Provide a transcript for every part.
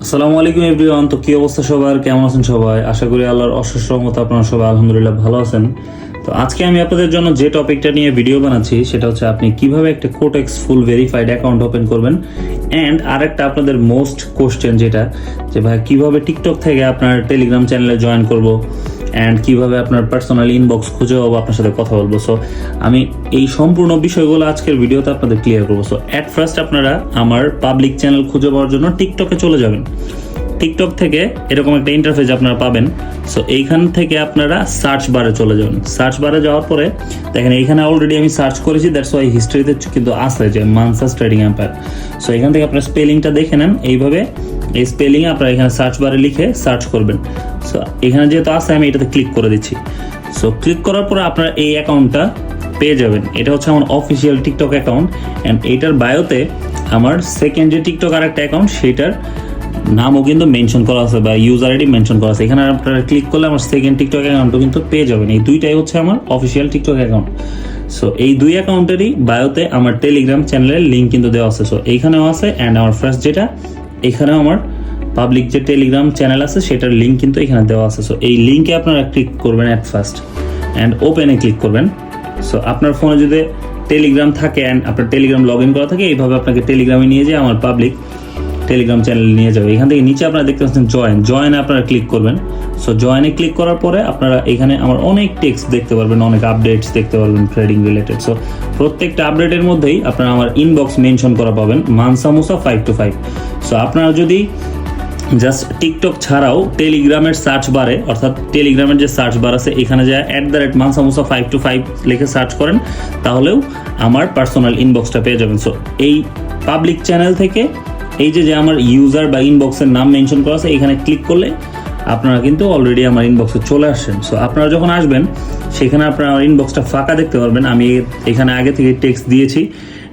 আসসালামু আলাইকুম এভরিওয়ান। তো কি অবস্থা সবার, কেমন আছেন সবাই? আশা করি আল্লাহর অশেষ রহমতে আপনারা সবাই আলহামদুলিল্লাহ ভালো আছেন। তো আজকে আমি আপনাদের জন্য যে টপিকটা নিয়ে ভিডিও বানাচ্ছি সেটা হচ্ছে আপনি কিভাবে একটা কোটেক্স ফুল ভেরিফাইড অ্যাকাউন্ট ওপেন করবেন। অ্যান্ড আরেকটা আপনাদের মোস্ট কোশ্চেন যেটা যে ভাই কিভাবে টিকটক থেকে আপনার টেলিগ্রাম চ্যানেলে জয়েন করব অ্যান্ড কিভাবে আপনার পার্সোনাল ইনবক্স খুঁজে পাবো, আপনার সাথে কথা বলবো। সো আমি এই সম্পূর্ণ বিষয়গুলো আজকের ভিডিওতে আপনাদের ক্লিয়ার করবো। সো অ্যাট ফার্স্ট আপনারা আমার পাবলিক চ্যানেল খুঁজে পাওয়ার জন্য টিকটকে চলে যাবেন। টিকটক থেকে এরকম একটা ইন্টারফেস আপনারা পাবেন। সো এইখান থেকে আপনারা সার্চ বারে চলে যাবেন। সার্চ বারে যাওয়ার পরে দেখেন এইখানে অলরেডি আমি সার্চ করেছি, দ্যাটস ওয়াই হিস্ট্রিতে কিন্তু আছে যে মানসাস ট্রেডিং এম্পায়ার। সো এখান থেকে আপনারা স্পেলিংটা দেখে নেন এইভাবে, এই স্পেলিংয়ে আপনারা এখানে সার্চ বারে লিখে সার্চ করবেন। সো এখানে যেহেতু আছে আমি এটাতে ক্লিক করে দিচ্ছি। সো ক্লিক করার পরে আপনারা এই অ্যাকাউন্টটা পেয়ে যাবেন। এটা হচ্ছে আমার অফিসিয়াল টিকটক অ্যাকাউন্ট অ্যান্ড এইটার বায়োতে আমার সেকেন্ড যে টিকটক আর একটা অ্যাকাউন্ট সেটার নামও কিন্তু মেনশন করা আছে বা ইউজার আইডি মেনশন করা আছে। এখানে আপনারা ক্লিক করলে আমার সেকেন্ড টিকটক অ্যাকাউন্টও কিন্তু পেয়ে যাবেন। এই দুইটাই হচ্ছে আমার অফিসিয়াল টিকটক অ্যাকাউন্ট। সো এই দুই অ্যাকাউন্টেরই বায়োতে আমার টেলিগ্রাম চ্যানেলের লিঙ্ক কিন্তু দেওয়া আছে। সো এইখানেও আছে অ্যান্ড আমার ফার্স্ট যেটা এখানেও আমার পাবলিক যে টেলিগ্রাম চ্যানেল আছে সেটার লিঙ্ক কিন্তু এখানে দেওয়া আছে। সো এই লিঙ্কে আপনারা ক্লিক করবেন অ্যাট ফার্স্ট অ্যান্ড ওপেনে ক্লিক করবেন। সো আপনার ফোনে যদি টেলিগ্রাম থাকে অ্যান্ড আপনার টেলিগ্রাম লগ ইন করা থাকে, এইভাবে আপনাকে টেলিগ্রামে নিয়ে যেয়ে আমার পাবলিক টেলিগ্রাম চ্যানেল নিয়ে যাবে। এখান থেকে নিচে আপনারা দেখতে পাচ্ছেন জয়েনে আপনারা ক্লিক করবেন। সো জয়েনে ক্লিক করার পরে আপনারা এখানে আমার অনেক টেক্সট দেখতে পারবেন, অনেক আপডেটস দেখতে পারবেন ট্রেডিং রিলেটেড। সো প্রত্যেকটা আপডেটের মধ্যেই আপনারা আমার ইনবক্স মেনশন করা পাবেন মানসামুসা 525। সো আপনারা যদি জাস্ট টিকটক ছাড়াও টেলিগ্রামের সার্চ বারে, অর্থাৎ টেলিগ্রামের যে সার্চ বার আছে এখানে যা @mansamusa 525 লিখে সার্চ করেন তাহলেও আমার পার্সোনাল ইনবক্সটা পেয়ে যাবেন। সো এই পাবলিক চ্যানেল থেকে এই যে আমার ইউজার বা ইনবক্সের নাম মেনশন করা আছে এখানে ক্লিক করলে আপনারা কিন্তু অলরেডি আমার ইনবক্সে চলে আসছেন। সো আপনারা যখন আসবেন সেখানে আপনারা আমার ইনবক্সটা ফাঁকা দেখতে পারবেন। আমি এখানে আগে থেকে টেক্সট দিয়েছি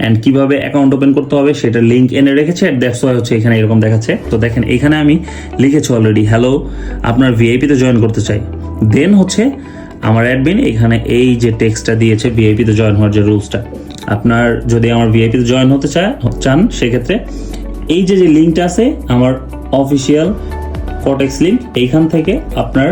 অ্যান্ড কিভাবে অ্যাকাউন্ট ওপেন করতে হবে সেটা লিঙ্ক এনে রেখেছে। দ্যাটস ওয়াই হচ্ছে এখানে এরকম দেখাচ্ছে। তো দেখেন এখানে আমি লিখেছি অলরেডি হ্যালো, আপনার ভিআইপিতে জয়েন করতে চাই। দেন হচ্ছে আমার অ্যাডমিন এখানে এই যে টেক্সটটা দিয়েছে ভিআইপিতে জয়েন হওয়ার যে রুলসটা। আপনার যদি আমার ভিআইপিতে জয়েন হতে চান সেক্ষেত্রে এই যে লিঙ্কটা আছে আমার অফিসিয়াল কোটেক্স লিঙ্ক, এইখান থেকে আপনার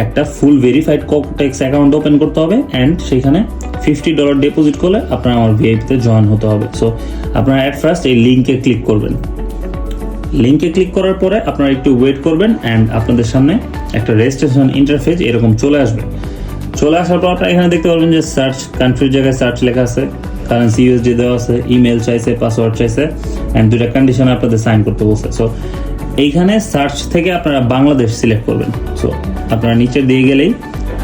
একটা ফুল ভেরিফাইড কোটেক্স অ্যাকাউন্ট ওপেন করতে হবে অ্যান্ড সেখানে $50 ডিপোজিট করলে আপনার আমার ভিআইপিতে জয়েন হতে হবে। সো আপনারা অ্যাট ফার্স্ট এই লিঙ্কে ক্লিক করবেন। লিঙ্কে ক্লিক করার পরে আপনারা একটু ওয়েট করবেন অ্যান্ড আপনাদের সামনে একটা রেজিস্ট্রেশন ইন্টারফেস এরকম চলে আসবে। চলে আসার পর আপনারা এখানে দেখতে পারবেন যে সার্চ কান্ট্রির জায়গায় সার্চ লেখা আছে, কারেন্সি ইউএসডি দেওয়া আছে, ইমেল চাইছে, পাসওয়ার্ড চাইছে অ্যান্ড দুইটা কন্ডিশন আপনাদের সাইন করতে বলছে। সো এইখানে সার্চ থেকে আপনারা বাংলাদেশ সিলেক্ট করবেন। সো আপনারা নিচে দিয়ে গেলেই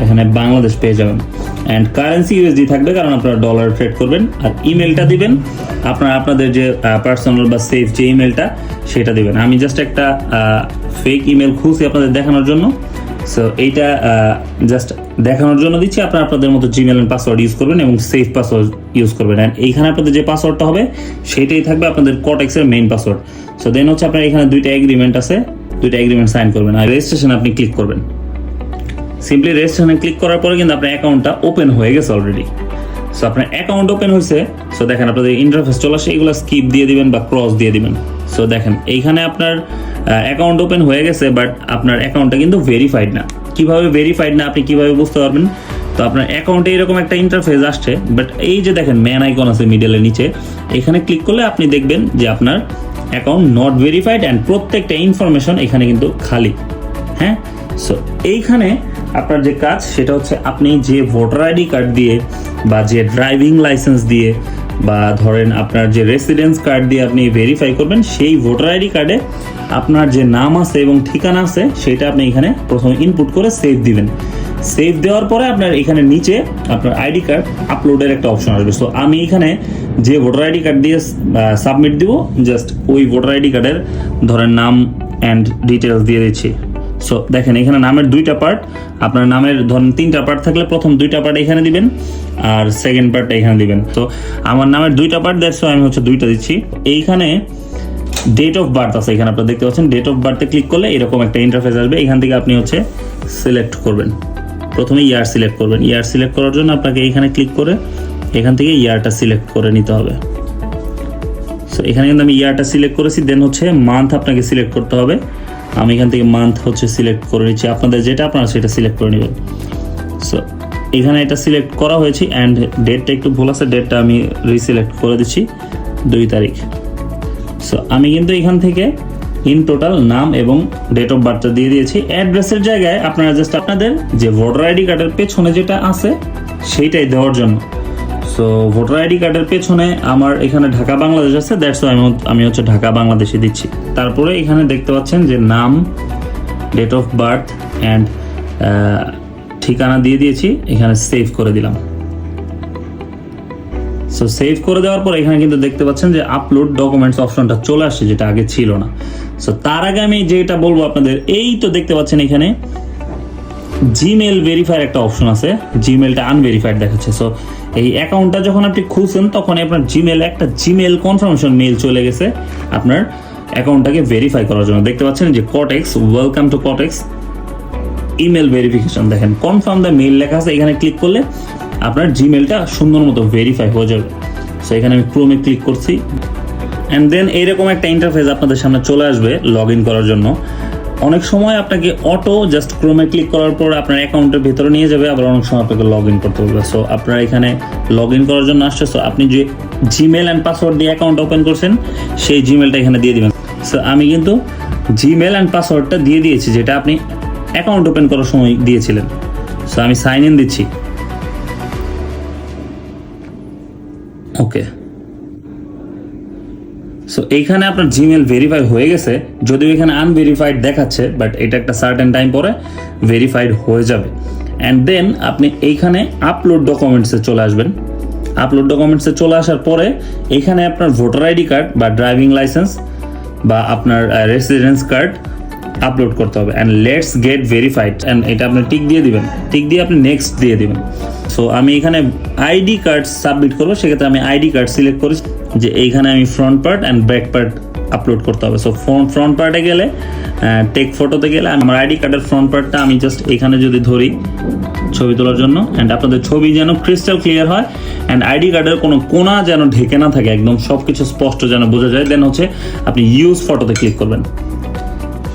এখানে বাংলাদেশ পেয়ে যাবেন অ্যান্ড কারেন্সি ইউএসডি থাকবে কারণ আপনারা ডলার ট্রেড করবেন। আর ইমেলটা দিবেন আপনাদের যে পার্সোনাল বা সেফ যে ইমেলটা সেটা দিবেন। আমি জাস্ট একটা ফেক ইমেল খুঁজছি আপনাদের দেখানোর জন্য। সো এইটা জাস্ট দেখানোর জন্য দিচ্ছি। আপনারা আপনাদের মতো জিমেল এন্ড পাসওয়ার্ড ইউজ করবেন এবং সেফ পাসওয়ার্ড ইউজ করবেন অ্যান্ড এইখানে আপনাদের যে পাসওয়ার্ডটা হবে সেটাই থাকবে আপনাদের কোটেক্সের মেইন পাসওয়ার্ড। সো দেন হচ্ছে আপনার এখানে দুইটা এগ্রিমেন্ট আছে, দুইটা এগ্রিমেন্ট সাইন করবেন আর রেজিস্ট্রেশন আপনি ক্লিক করবেন। সিম্পলি রেজিস্ট্রেশনে ক্লিক করার পরে কিন্তু আপনার অ্যাকাউন্টটা ওপেন হয়ে গেছে অলরেডি। সো আপনার অ্যাকাউন্ট ওপেন হয়েছে। সো দেখেন আপনাদের ইন্টারফেস চলে আসে, এগুলো স্কিপ দিয়ে দিবেন বা ক্রস দিয়ে দিবেন। সো দেখেন এইখানে আপনার অ্যাকাউন্ট ওপেন হয়ে গেছে বাট আপনার অ্যাকাউন্টটা কিন্তু ভেরিফাইড না। কিভাবে ভেরিফাইড না আপনি কিভাবে বুঝতে পারবেন? তো আপনার অ্যাকাউন্টে এরকম একটা ইন্টারফেস আসছে বাট এই যে দেখেন ম্যান আইকন আছে মিডলের নিচে, এখানে ক্লিক করলে আপনি দেখবেন যে আপনার অ্যাকাউন্ট নট ভেরিফাইড অ্যান্ড প্রত্যেকটা ইনফরমেশন এখানে কিন্তু খালি। হ্যাঁ, সো এইখানে আপনার যে কাজ সেটা হচ্ছে আপনি যে ভোটার আইডি কার্ড দিয়ে বা যে ড্রাইভিং লাইসেন্স দিয়ে বা ধরেন আপনার যে রেসিডেন্স কার্ড দিয়ে আপনি ভেরিফাই করবেন সেই ভোটার আইডি কার্ডে আপনার যে নাম আছে এবং ঠিকানা আছে সেটা আপনি এখানে প্রথমে ইনপুট করে সেভ দিবেন। সেভ দেওয়ার পরে আপনার এখানে নিচে আপনার আইডি কার্ড আপলোডের একটা অপশন আসবে। সো আমি এখানে যে ভোটার আইডি কার্ড দিয়ে সাবমিট দিব, জাস্ট ওই ভোটার আইডি কার্ডের ধরেন নাম অ্যান্ড ডিটেলস দিয়ে দিচ্ছি। সো দেখেন এখানে নামের দুইটা পার্ট, আপনার নামের ধরেন 3টা পার্ট থাকলে প্রথম 2টা পার্ট এখানে দিবেন আর সেকেন্ড পার্টটা এখানে দিবেন। তো আমার নামের 2টা পার্ট দ্যাটস আমি হচ্ছে 2টা দিচ্ছি। এইখানে ডেট অফ বার্থ আছে, এখানে আপনারা দেখতে পাচ্ছেন ডেট অফ বার্থে ক্লিক করলে এরকম একটা ইন্টারফেস আসবে। এখান থেকে আপনি হচ্ছে সিলেক্ট করবেন, প্রথমে ইয়ার সিলেক্ট করবেন। ইয়ার সিলেক্ট করার জন্য আপনাকে এইখানে ক্লিক করে এখান থেকে ইয়ারটা সিলেক্ট করে নিতে হবে। সো এখানে কিন্তু আমি ইয়ারটা সিলেক্ট করেছি, দেন হচ্ছে মান্থ আপনাকে সিলেক্ট করতে হবে। আমি এখান থেকে মান্থ হচ্ছে সিলেক্ট করে নিচ্ছি, আপনাদের যেটা আপনারা সেটা সিলেক্ট করে নেবেন। সো এখানে এটা সিলেক্ট করা হয়েছে অ্যান্ড ডেটটা একটু ভুল আছে, ডেটটা আমি রিসিলেক্ট করে দিচ্ছি 2 তারিখ। সো আমি কিন্তু এখান থেকে ইন টোটাল নাম এবং ডেট অফ বার্থটা দিয়ে দিয়েছি। অ্যাড্রেসের জায়গায় আপনারা জাস্ট আপনাদের যে ভোটার আইডি কার্ডের পেছনে যেটা আছে সেইটাই দেওয়ার জন্য। সো ভোটার আইডি কার্ডের পেছনে আমার এখানে ঢাকা বাংলাদেশ আছে, দ্যাটস ওয়াই আমি হচ্ছে ঢাকা বাংলাদেশে দিচ্ছি। তারপরে এখানে দেখতে পাচ্ছেন যে নাম, ডেট অফ বার্থ অ্যান্ড ঠিকানা দিয়ে দিয়েছি, এখানে সেভ করে দিলাম। সো সেভ করে দেওয়ার পর এখানে কিন্তু দেখতে পাচ্ছেন যে আপলোড ডকুমেন্টস অপশনটা চলে আসছে, যেটা আগে ছিল না। সো তার আগে আমি যেটা বলবো আপনাদের, এই তো দেখতে পাচ্ছেন এখানে জিমেল ভেরিফায়ার একটা অপশন আছে, জিমেলটা আনভেরিফাইড দেখাচ্ছে। সো এই অ্যাকাউন্টটা যখন আপনি খুলছেন তখন আপনার একটা জিমেল কনফার্মেশন মেল চলে গেছে আপনার অ্যাকাউন্টটাকে ভেরিফাই করার জন্য। দেখতে পাচ্ছেন যে কটেক্স, ওয়েলকাম টু কটেক্স ইমেল ভেরিফিকেশন, দেখেন কনফার্ম দ্য মেল লেখা আছে। এখানে ক্লিক করলে আপনার জিমেলটা সুন্দর মতো ভেরিফাই হয়ে যাবে। সো এখানে আমি ক্রোমে ক্লিক করছি অ্যান্ড দেন এইরকম একটা ইন্টারফেস আপনাদের সামনে চলে আসবে লগ ইন করার জন্য। অনেক সময় আপনাকে অটো জাস্ট ক্রোমে ক্লিক করার পর আপনার অ্যাকাউন্টের ভেতরে নিয়ে যাবে, আবার অনেক সময় আপনাকে লগ ইন করতে হবে। সো আপনার এখানে লগ ইন করার জন্য আসছে। সো আপনি যে জিমেল অ্যান্ড পাসওয়ার্ড দিয়ে অ্যাকাউন্ট ওপেন করছেন সেই জিমেলটা এখানে দিয়ে দিবেন। সো আমি কিন্তু জিমেল অ্যান্ড পাসওয়ার্ডটা দিয়ে দিয়েছি, যেটা আপনি অ্যাকাউন্ট ওপেন করার সময় দিয়েছিলেন। সো আমি সাইন ইন দিচ্ছি, ওকে। সো এইখানে আপনার জিমেল ভেরিফাই হয়ে গেছে, যদিও এখানে আনভেরিফাইড দেখাচ্ছে, বাট এটা একটা সার্টেন টাইম পরে ভেরিফাইড হয়ে যাবে। অ্যান্ড দেন আপনি এইখানে আপলোড ডকুমেন্টসে চলে আসবেন। আপলোড ডকুমেন্টসে চলে আসার পরে এখানে আপনার ভোটার আইডি কার্ড বা ড্রাইভিং লাইসেন্স বা আপনার রেসিডেন্স কার্ড আপলোড করতে হবে and let's get verified, and এটা আপনি টিক দিয়ে দিবেন, টিক দিয়ে আপনি নেক্সট দিয়ে দিবেন। সো আমি এখানে আইডি কার্ড সাবমিট করবো, সেক্ষেত্রে আমি আইডি কার্ড সিলেক্ট করি যে এইখানে আমি front part and back part upload করতে হবে। সো ফ্রন্ট পার্টে গেলে টেক ফটোতে গেলে আমার আইডি কার্ডের ফ্রন্ট পার্টটা আমি জাস্ট এখানে যদি ধরি ছবি তোলার জন্য, অ্যান্ড আপনাদের ছবি যেন ক্রিস্টাল ক্লিয়ার হয় অ্যান্ড আইডি কার্ডের কোনো কোনা যেন ঢেকে না থাকে, একদম সব কিছু স্পষ্ট যেন বোঝা যায়। দেন হচ্ছে আপনি ইউজ ফটোতে ক্লিক করবেন।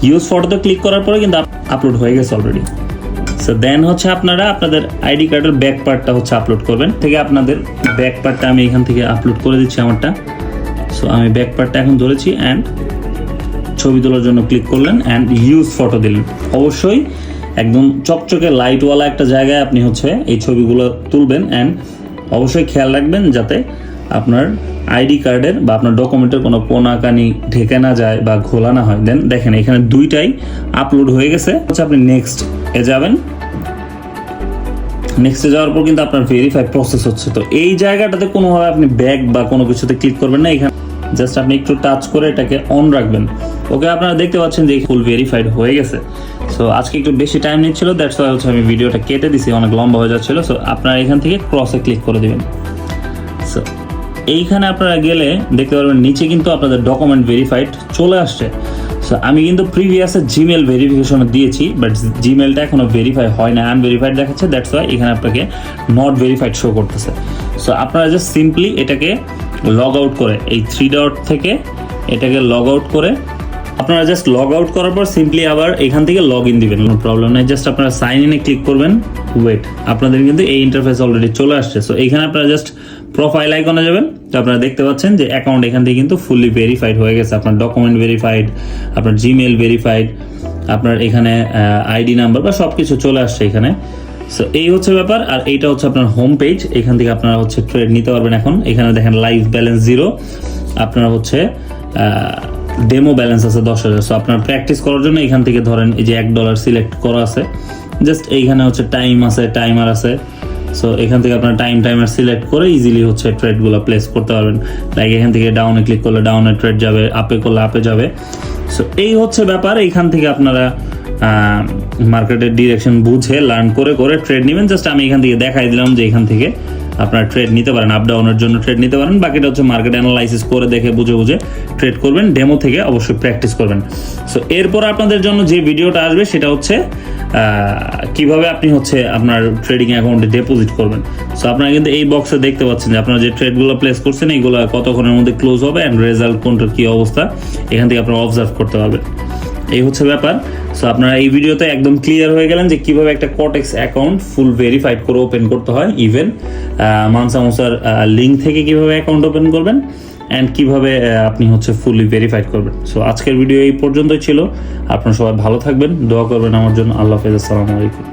ইউজ ফটোতে ক্লিক করার পরে কিন্তু আপলোড হয়ে গেছে অলরেডি। সো দেন হচ্ছে আপনারা আপনাদের আইডি কার্ডের ব্যাক পার্টটা হচ্ছে আপলোড করবেন। থেকে আপনাদের ব্যাক পার্টটা আমি এখান থেকে আপলোড করে দিচ্ছি আমারটা। সো আমি ব্যাক পার্টটা এখন ধরেছি অ্যান্ড ছবি তোলার জন্য ক্লিক করলেন অ্যান্ড ইউজ ফটো দিলেন। অবশ্যই একদম চকচকে লাইটওয়ালা একটা জায়গায় আপনি হচ্ছে এই ছবিগুলো তুলবেন অ্যান্ড অবশ্যই খেয়াল রাখবেন যাতে আপনার আইডি কার্ডের বা আপনার ডকুমেন্টের কোনো কোনাকানি ঢেকে না যায় বা খোলা না হয়। দেন দেখেন এখানে দুইটাই আপলোড হয়ে গেছে। হচ্ছে আপনি নেক্সট এ যাবেন, নেক্সটে যাওয়ার পর কিন্তু আপনার ভেরিফাই প্রসেস হচ্ছে। তো এই জায়গাটাতে কোনোভাবে আপনি ব্যাক বা কোনো কিছুতে ক্লিক করবেন না, এখানে জাস্ট আপনি একটু টাচ করে এটাকে অন রাখবেন। ওকে, আপনারা দেখতে পাচ্ছেন যে ফুল ভেরিফাইড হয়ে গেছে। সো আজকে একটু বেশি টাইম নিচ্ছিল, দ্যাটস ওয়াই হচ্ছে আমি ভিডিওটা কেটে দিছি, অনেক লম্বা হয়ে যাচ্ছিল। সো আপনারা এখান থেকে ক্রসে ক্লিক করে দিবেন। সো এইখানে আপনারা গেলে দেখতে পারবেন নিচে কিন্তু আপনাদের ডকুমেন্ট ভেরিফাইড চলে আসছে। সো আমি কিন্তু প্রিভিয়াসে জিমেল ভেরিফিকেশন দিয়েছি, বাট জিমেলটা এখনো ভেরিফাই হয় না, আনভেরিফাইড দেখাচ্ছে। দ্যাটস ওয়াই এখানে আপনাকে নট ভেরিফাইড শো করতেছে। সো আপনারা জাস্ট সিম্পলি এটাকে লগ আউট করে এই 3 ডট থেকে এটাকে লগ আউট করে আপনারা জাস্ট লগ আউট করার পর সিম্পলি আবার এখান থেকে লগ ইন দিবেন, কোনো প্রবলেম নেই। জাস্ট আপনারা সাইন ইনে ক্লিক করবেন, ওয়েট, আপনাদের কিন্তু এই ইন্টারফেস অলরেডি চলে আসছে। সো এখানে আপনারা জাস্ট প্রোফাইল আইকনে যাবেন, তো আপনারা দেখতে পাচ্ছেন যে অ্যাকাউন্ট এখান থেকে কিন্তু ফুললি ভেরিফাইড হয়ে গেছে। আপনার ডকুমেন্ট ভেরিফাইড, আপনার জিমেল ভেরিফাইড, আপনার এখানে আইডি নাম্বার বা সব কিছু চলে আসছে এখানে। সো এই হচ্ছে ব্যাপার। আর এইটা হচ্ছে আপনার হোম পেজ, এখান থেকে আপনারা হচ্ছে ট্রেড নিতে পারবেন। এখন এখানে দেখেন লাইভ ব্যালেন্স 0, আপনারা হচ্ছে ডেমো ব্যালেন্স আছে 10,000। সো আপনার প্র্যাকটিস করার জন্য এখান থেকে ধরেন এই যে $1 সিলেক্ট করা আছে, জাস্ট এইখানে হচ্ছে টাইম আছে, টাইমার আছে। সো এখান থেকে আপনার টাইমার সিলেক্ট করে ইজিলি হচ্ছে ট্রেডগুলো প্লেস করতে পারবেন। লাইক এখান থেকে ডাউনে ক্লিক করলে ডাউনে ট্রেড যাবে, আপে করলে আপে যাবে। সো এই হচ্ছে ব্যাপার। এইখান থেকে আপনারা মার্কেটের ডিরেকশন বুঝে লার্ন করে ট্রেড নেবেন। জাস্ট আমি এখান থেকে দেখাই দিলাম যে এখান থেকে আপনার ট্রেড নিতে পারেন, আপ ডাউনের জন্য ট্রেড নিতে পারেন। বাকিটা হচ্ছে মার্কেট অ্যানালাইসিস করে দেখে বুঝে বুঝে ট্রেড করবেন, ডেমো থেকে অবশ্যই প্র্যাকটিস করবেন। সো এরপর আপনাদের জন্য যে ভিডিওটা আসবে সেটা হচ্ছে কিভাবে আপনি হচ্ছে আপনার ট্রেডিং অ্যাকাউন্টে ডিপোজিট করবেন। সো আপনারা কিন্তু এই বক্সে দেখতে পাচ্ছেন যে আপনারা যে ট্রেডগুলো প্লেস করছেন এইগুলো কতক্ষণের মধ্যে ক্লোজ হবে অ্যান্ড রেজাল্ট কোনটার কী অবস্থা এখান থেকে আপনারা অবজার্ভ করতে পারবেন। এই হচ্ছে ব্যাপার। সো আপনারা এই ভিডিওতে একদম ক্লিয়ার হয়ে গেলেন যে কিভাবে একটা কোটেক্স অ্যাকাউন্ট ফুল ভেরিফাইড করে ওপেন করতে হয়, ইভেন মানসামোসার লিঙ্ক থেকে কিভাবে অ্যাকাউন্ট ওপেন করবেন অ্যান্ড কিভাবে আপনি হচ্ছে ফুলি ভেরিফাইড করবেন। সো আজকের ভিডিও এই পর্যন্তই ছিল। আপনারা সবাই ভালো থাকবেন, দোয়া করবেন আমার জন্য। আল্লাহ হাফেজ, আসসালামু আলাইকুম।